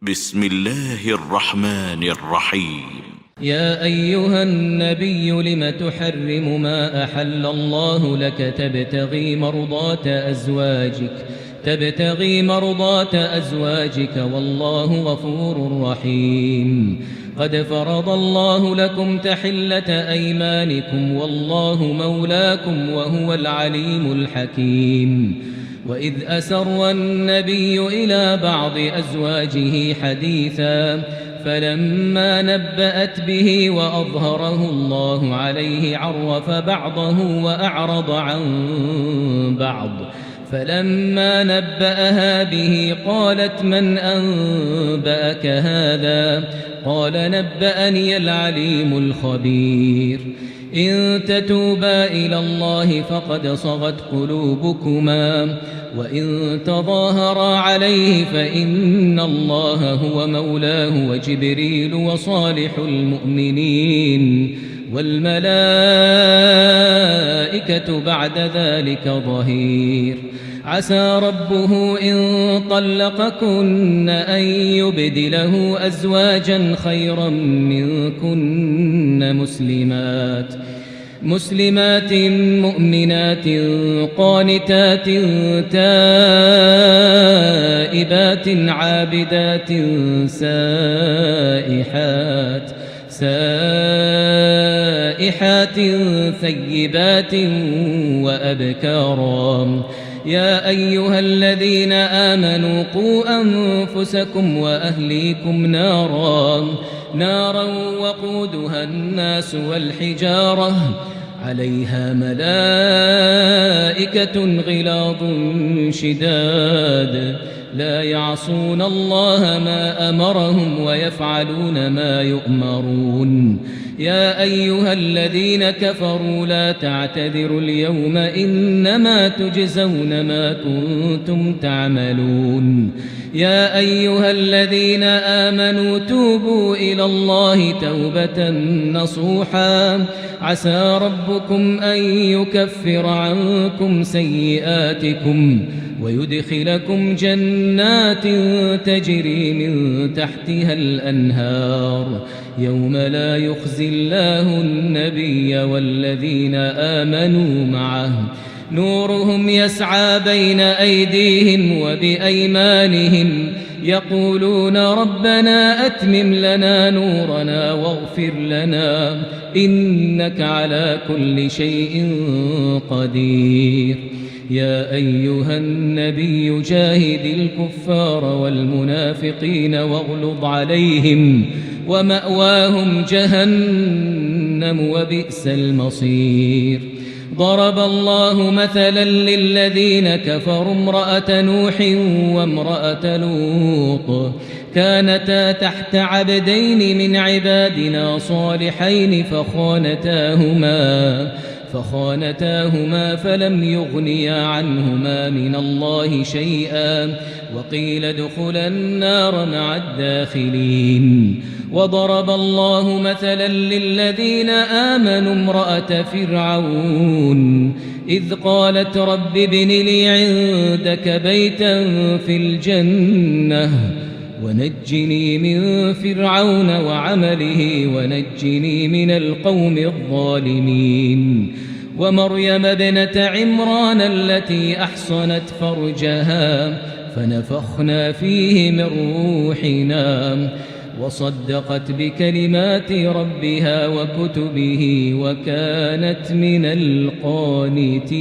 بسم الله الرحمن الرحيم. يا أيها النبي لم تحرم ما أحل الله لك تبتغي مرضات أزواجك والله غفور رحيم. قد فرض الله لكم تحلة أيمانكم والله مولاكم وهو العليم الحكيم. وإذ أسر النبي إلى بعض أزواجه حديثا فلما نبأت به وأظهره الله عليه عرف بعضه وأعرض عن بعض. فلما نبأها به قالت من أنبأك هذا؟ قال نبأني العليم الخبير. إن تتوبا إلى الله فقد صغت قلوبكما وإن تظاهرا عليه فإن الله هو مولاه وجبريل وصالح المؤمنين والملائكة بعد ذلك ظهير. عسى ربه إن طلقكن أن يبدله أزواجا خيرا منكن مسلمات مؤمنات قانتات تائبات عابدات سائحات ثيبات وأبكارا. يا أيها الذين آمنوا قوا أنفسكم وأهليكم نارا وقودها الناس والحجارة عليها ملائكة غلاظ شداد لا يعصون الله ما أمرهم ويفعلون ما يؤمرون. يا أيها الذين كفروا لا تعتذروا اليوم إنما تجزون ما كنتم تعملون. يا أيها الذين آمنوا توبوا إلى الله توبة نصوحا عسى ربكم أن يكفر عنكم سيئاتكم ويدخلكم جنات تجري من تحتها الأنهار يوم لا يخزي الله النبي والذين آمنوا معه نورهم يسعى بين أيديهم وبأيمانهم يقولون ربنا أتمم لنا نورنا واغفر لنا إنك على كل شيء قدير. يا أيها النبي جاهد الكفار والمنافقين واغلظ عليهم ومأواهم جهنم وبئس المصير. ضرب الله مثلا للذين كفروا امرأة نوح وامرأة لوط كانتا تحت عبدين من عبادنا صالحين فخانتاهما فلم يغنيا عنهما من الله شيئا وقيل ادخلا النار مع الداخلين. وضرب الله مثلا للذين آمنوا امرأة فرعون إذ قالت رب ابن لي عندك بيتا في الجنة ونجني من فرعون وعمله ونجني من القوم الظالمين. ومريم ابنة عمران التي أحصنت فرجها فنفخنا فيه من روحنا وصدقت بكلمات ربها وكتبه وكانت من القانتين.